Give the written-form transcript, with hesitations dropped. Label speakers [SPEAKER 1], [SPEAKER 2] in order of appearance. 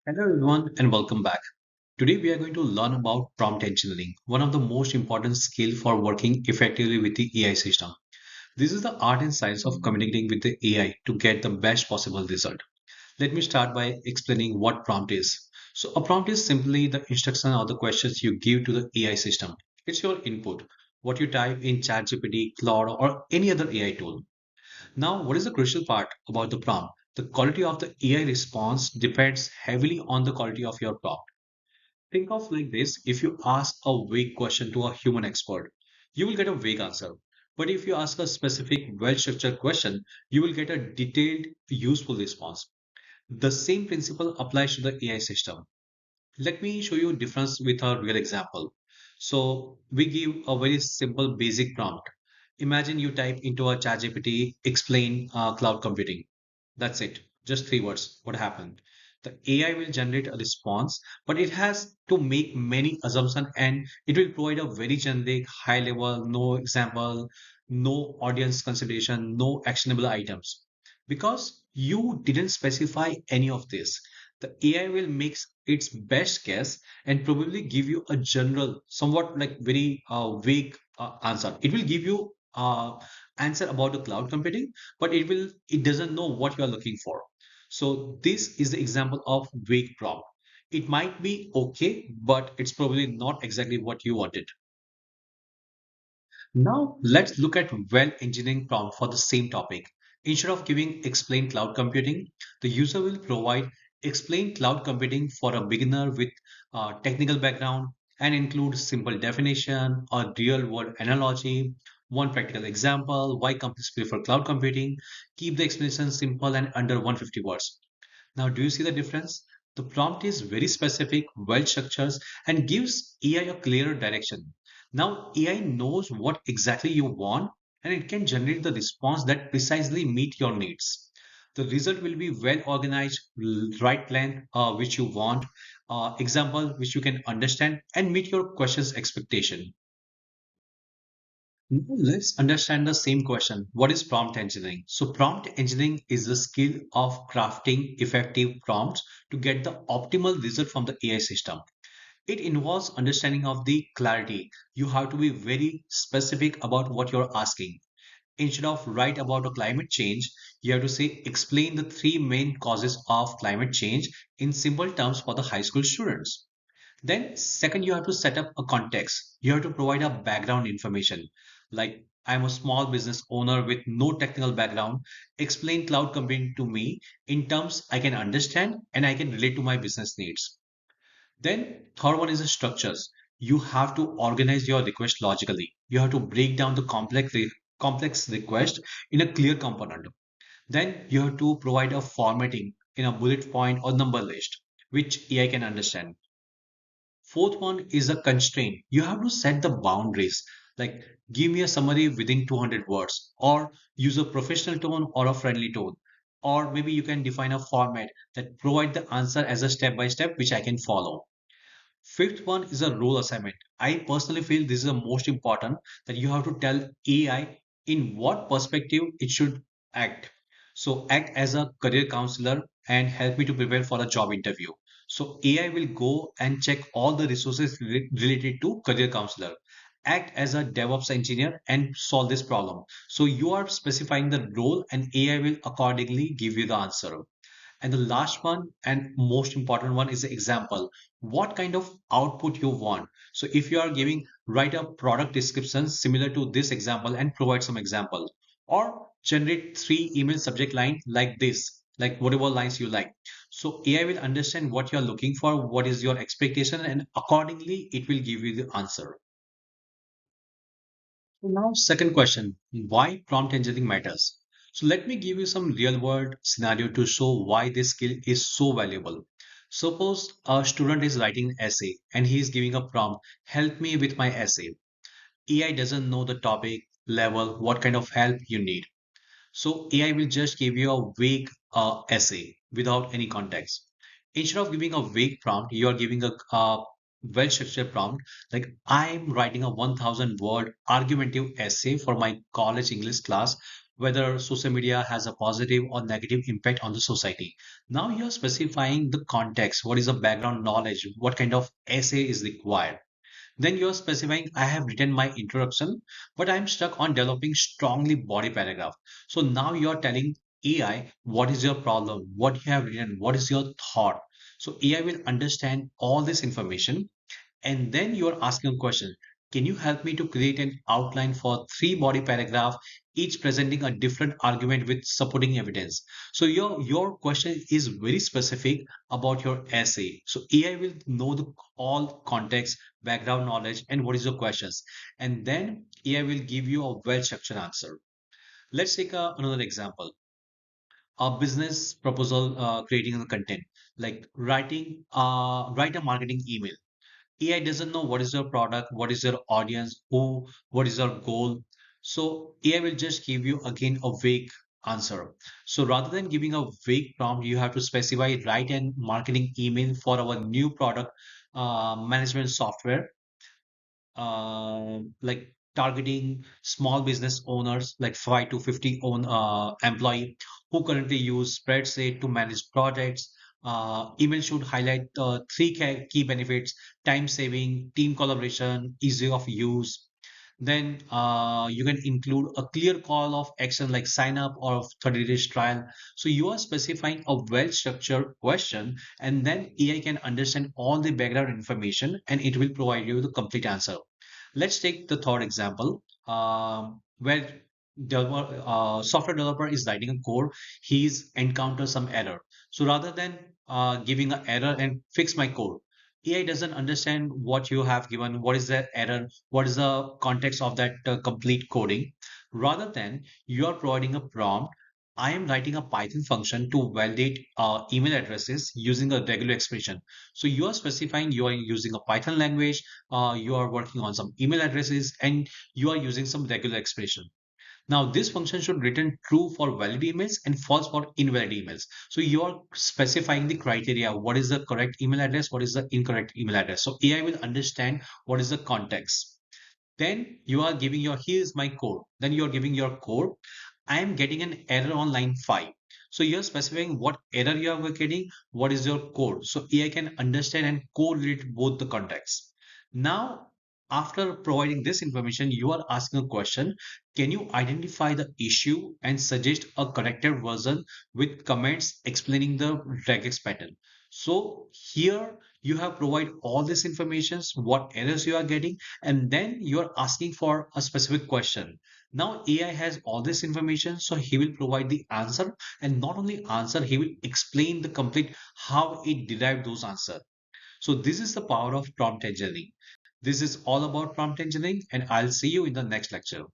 [SPEAKER 1] Hello everyone and welcome back. Today we are going to learn about prompt engineering, one of the most important skill for working effectively with the AI system. This is the art and science of communicating with the AI to get the best possible result. Let me start by explaining what prompt is. So a prompt is simply the instruction or the questions you give to the AI system. It's your input, what you type in ChatGPT, Claude or any other AI tool. Now, what is the crucial part about the prompt? The quality of the AI response depends heavily on the quality of your prompt. Think of like this: if you ask a vague question to a human expert, you will get a vague answer. But if you ask a specific, well structured question, you will get a detailed, useful response. The same principle applies to the AI system. Let me show you a difference with a real example. So we give a very simple basic prompt. Imagine you type into a ChatGPT, explain cloud computing. That's it. Just three words. What happened? The AI will generate a response, but it has to make many assumptions and it will provide a very generic, high level, no example, no audience consideration, no actionable items. Because you didn't specify any of this, the AI will make its best guess and probably give you a general, somewhat like very vague answer. It will give you answer about the cloud computing, but it doesn't know what you are looking for. So this is the example of vague prompt. It might be okay, but it's probably not exactly what you wanted. Now let's look at well engineering prompt for the same topic. Instead of giving explain cloud computing, the user will provide explain cloud computing for a beginner with technical background and include simple definition, a real world analogy, one practical example, why companies prefer cloud computing. Keep the explanation simple and under 150 words. Now, do you see the difference? The prompt is very specific, well structured, and gives AI a clearer direction. Now, AI knows what exactly you want and it can generate the response that precisely meet your needs. The result will be well organized, right plan which you want, example which you can understand and meet your question's expectation. Now let's understand the same question. What is prompt engineering? So, prompt engineering is the skill of crafting effective prompts to get the optimal result from the AI system. It involves understanding of the clarity. You have to be very specific about what you're asking. Instead of write about a climate change, you have to say explain the three main causes of climate change in simple terms for the high school students. Then, second, you have to set up a context. You have to provide a background information. Like, I'm a small business owner with no technical background. Explain cloud computing to me in terms I can understand and I can relate to my business needs. Then, third one is the structures. You have to organize your request logically. You have to break down the complex request in a clear component. Then you have to provide a formatting in a bullet point or number list, which AI can understand. Fourth one is a constraint. You have to set the boundaries. Like, give me a summary within 200 words, or use a professional tone or a friendly tone. Or maybe you can define a format that provide the answer as a step by step, which I can follow. Fifth one is a role assignment. I personally feel this is the most important, that you have to tell AI in what perspective it should act. So act as a career counselor and help me to prepare for a job interview. So AI will go and check all the resources related to career counselor. Act as a DevOps engineer and solve this problem. So you are specifying the role and AI will accordingly give you the answer. And the last one and most important one is the example. What kind of output you want? So if you are giving, write a product description similar to this example and provide some example, or generate three email subject line like this, like whatever lines you like. So AI will understand what you're looking for, what is your expectation, and accordingly it will give you the answer. So now, second question, why prompt engineering matters? So let me give you some real world scenario to show why this skill is so valuable. Suppose a student is writing an essay and he is giving a prompt, help me with my essay. AI doesn't know the topic, level, what kind of help you need. So AI will just give you a vague essay without any context. Instead of giving a vague prompt, you are giving a well-structured prompt. Like, I'm writing a 1,000 word argumentative essay for my college English class. whether social media has a positive or negative impact on the society. Now you're specifying the context, what is the background knowledge, what kind of essay is required. Then you're specifying, I have written my introduction, but I'm stuck on developing strongly body paragraph. So now you're telling AI what is your problem, what you have written, what is your thought. So AI will understand all this information, and then you are asking a question. Can you help me to create an outline for three body paragraph, each presenting a different argument with supporting evidence? So your question is very specific about your essay. So AI will know the all context, background knowledge, and what is your questions, and then AI will give you a well structured answer. Let's take another example. A business proposal, creating the content, like write a marketing email. AI doesn't know what is your product, what is your audience, what is your goal. So AI will just give you again a vague answer. So rather than giving a vague prompt, you have to specify write an marketing email for our new product management software, like targeting small business owners like 5 to 50 own employee who currently use spreadsheet to manage projects. Email should highlight three key benefits: time saving, team collaboration, easy of use. Then you can include a clear call of action like sign up or 30 days trial. So you are specifying a well structured question, and then AI can understand all the background information and it will provide you the complete answer. Let's take the third example, where software developer is writing a code, he's encountered some error. So rather than giving an error and fix my code, AI doesn't understand what you have given, what is the error, what is the context of that complete coding. Rather than you are providing a prompt, I am writing a Python function to validate email addresses using a regular expression. So you are specifying you are using a Python language, you are working on some email addresses, and you are using some regular expression. Now this function should return true for valid emails and false for invalid emails. So you are specifying the criteria, what is the correct email address, what is the incorrect email address. So AI will understand what is the context. Then you are giving your, here's my code. Then you are giving your code. I am getting an error on line 5. So you're specifying what error you are getting, what is your code. So AI can understand and correlate both the contexts. Now, after providing this information, you are asking a question. Can you identify the issue and suggest a corrected version with comments explaining the regex pattern? So here you have provided all this information, what errors you are getting, and then you are asking for a specific question. Now AI has all this information, so he will provide the answer, and not only answer, he will explain the complete how it derived those answers. So this is the power of prompt engineering. This is all about prompt engineering, and I'll see you in the next lecture.